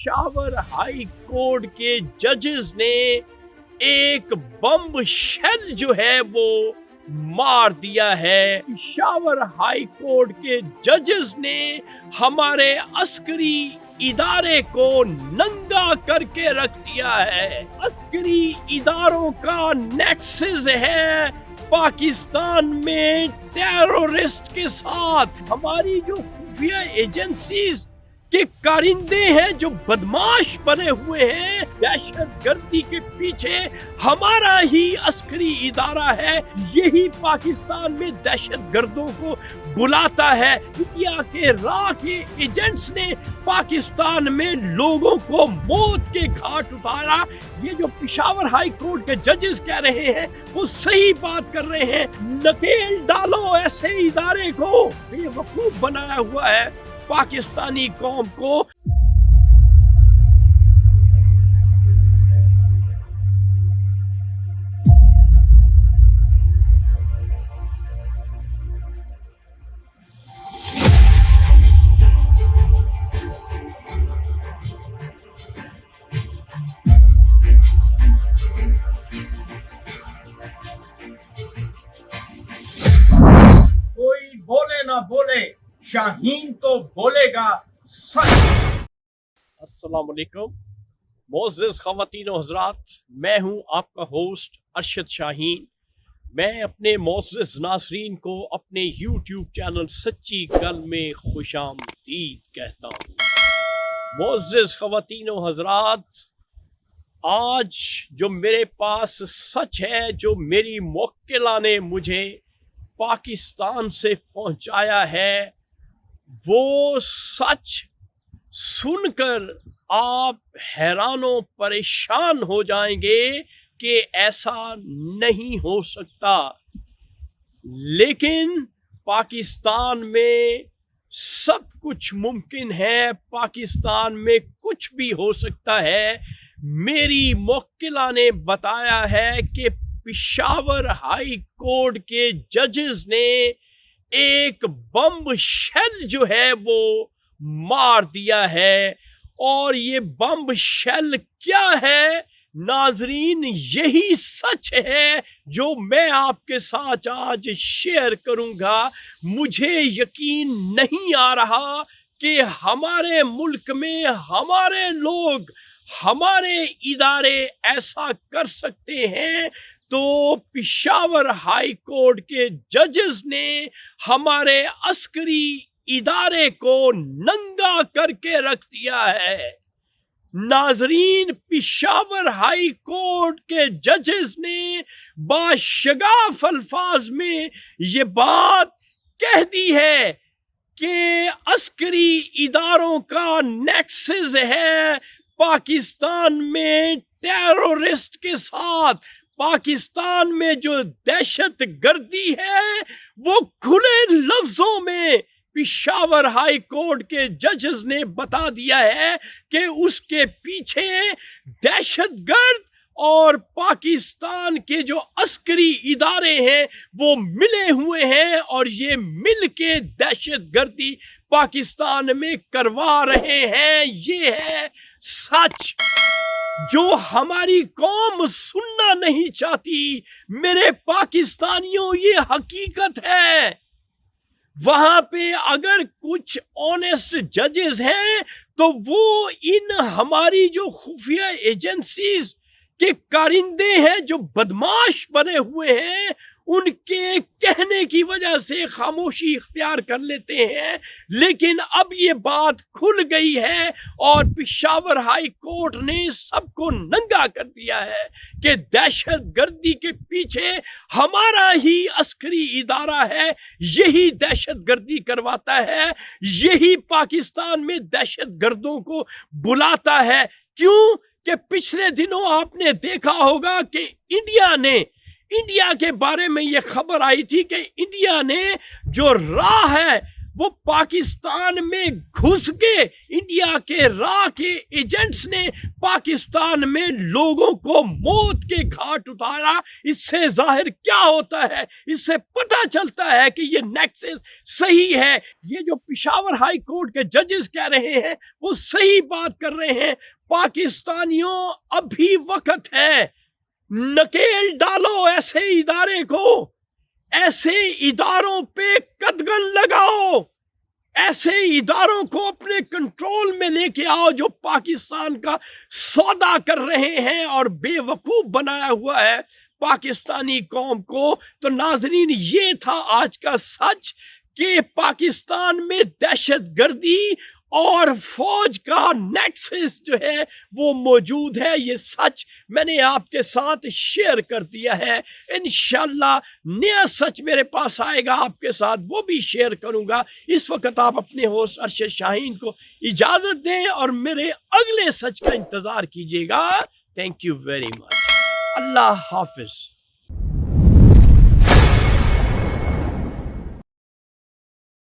Peshawar high court کے ججز نے ایک بم شیل جو ہے وہ مار دیا ہے۔ پشاور ہائی کورٹ کے ججز نے ہمارے عسکری ادارے کو ننگا کر کے رکھ دیا ہے۔ عسکری اداروں کا نیکسس ہے پاکستان میں ٹیرورسٹ کے ساتھ۔ ہماری جو خفیہ ایجنسیز کے کارندے ہیں جو بدماش بنے ہوئے ہیں، دہشت گردی کے پیچھے ہمارا ہی عسکری ادارہ ہے، یہی پاکستان میں دہشت گردوں کو بلاتا ہے۔ انڈیا کے راہ کے ایجنٹس نے پاکستان میں لوگوں کو موت کے گھاٹ اتارا۔ یہ جو پشاور ہائی کورٹ کے ججز کہہ رہے ہیں وہ صحیح بات کر رہے ہیں۔ نکیل ڈالو ایسے ادارے کو، بے وقوف بنایا ہوا ہے پاکستانی قوم کو۔ کوئی بولے نہ بولے، شاہین تو بولے گا سچ۔ السلام علیکم معزز خواتین و حضرات، میں ہوں آپ کا ہوسٹ ارشد شاہین۔ میں اپنے معزز ناظرین کو اپنے یوٹیوب چینل سچی گل میں خوش آمدید کہتا ہوں۔ معزز خواتین و حضرات، آج جو میرے پاس سچ ہے، جو میری موکلہ نے مجھے پاکستان سے پہنچایا ہے، وہ سچ سن کر آپ حیران و پریشان ہو جائیں گے کہ ایسا نہیں ہو سکتا، لیکن پاکستان میں سب کچھ ممکن ہے، پاکستان میں کچھ بھی ہو سکتا ہے۔ میری موکلہ نے بتایا ہے کہ پشاور ہائی کورٹ کے ججز نے ایک بم شیل جو ہے وہ مار دیا ہے، اور یہ بم شیل کیا ہے ناظرین؟ یہی سچ ہے جو میں آپ کے ساتھ آج شیئر کروں گا۔ مجھے یقین نہیں آ رہا کہ ہمارے ملک میں ہمارے لوگ، ہمارے ادارے ایسا کر سکتے ہیں، تو پشاور ہائی کورٹ کے ججز نے ہمارے عسکری ادارے کو ننگا کر کے رکھ دیا ہے۔ ناظرین، پشاور ہائی کورٹ کے ججز نے باشگاف الفاظ میں یہ بات کہہ دی ہے کہ عسکری اداروں کا نیکسس ہے پاکستان میں ٹیرورسٹ کے ساتھ۔ پاکستان میں جو دہشت گردی ہے وہ کھلے لفظوں میں پشاور ہائی کورٹ کے ججز نے بتا دیا ہے کہ اس کے پیچھے دہشت گرد اور پاکستان کے جو عسکری ادارے ہیں وہ ملے ہوئے ہیں، اور یہ مل کے دہشت گردی پاکستان میں کروا رہے ہیں۔ یہ ہے سچ جو ہماری قوم سننا نہیں چاہتی۔ میرے پاکستانیوں، یہ حقیقت ہے۔ وہاں پہ اگر کچھ آنیسٹ ججز ہیں تو وہ ان ہماری جو خفیہ ایجنسیز کے کارندے ہیں جو بدماش بنے ہوئے ہیں، ان کے کہنے کی وجہ سے خاموشی اختیار کر لیتے ہیں۔ لیکن اب یہ بات کھل گئی ہے اور پشاور ہائی کورٹ نے سب کو ننگا کر دیا ہے کہ دہشت گردی کے پیچھے ہمارا ہی عسکری ادارہ ہے، یہی دہشت گردی کرواتا ہے، یہی پاکستان میں دہشت گردوں کو بلاتا ہے۔ کیوں کہ پچھلے دنوں آپ نے دیکھا ہوگا کہ انڈیا کے بارے میں یہ خبر آئی تھی کہ انڈیا نے جو راہ ہے وہ پاکستان میں گھس کے انڈیا کے راہ کے ایجنٹس نے پاکستان میں لوگوں کو موت کے گھاٹ اتارا. اس سے ظاہر کیا ہوتا ہے؟ اس سے پتہ چلتا ہے کہ یہ نیکسس صحیح ہے. یہ جو پشاور ہائی کورٹ کے ججز کہہ رہے ہیں وہ صحیح بات کر رہے ہیں. پاکستانیوں ابھی وقت ہے, نکیل ڈالو ایسے ادارے کو, ایسے اداروں پہ قدغن لگاؤ, ایسے اداروں کو اپنے کنٹرول میں لے کے آؤ جو پاکستان کا سودا کر رہے ہیں اور بے وقوف بنایا ہوا ہے پاکستانی قوم کو. تو ناظرین, یہ تھا آج کا سچ کہ پاکستان میں دہشت گردی اور فوج کا نیکسس جو ہے وہ موجود ہے. یہ سچ میں نے آپ کے ساتھ شیئر کر دیا ہے. انشاءاللہ نیا سچ میرے پاس آئے گا آپ کے ساتھ, وہ بھی شیئر کروں گا. اس وقت آپ اپنے ہوسٹ ارشد شاہین کو اجازت دیں اور میرے اگلے سچ کا انتظار کیجیے گا. Thank you very much. اللہ حافظ.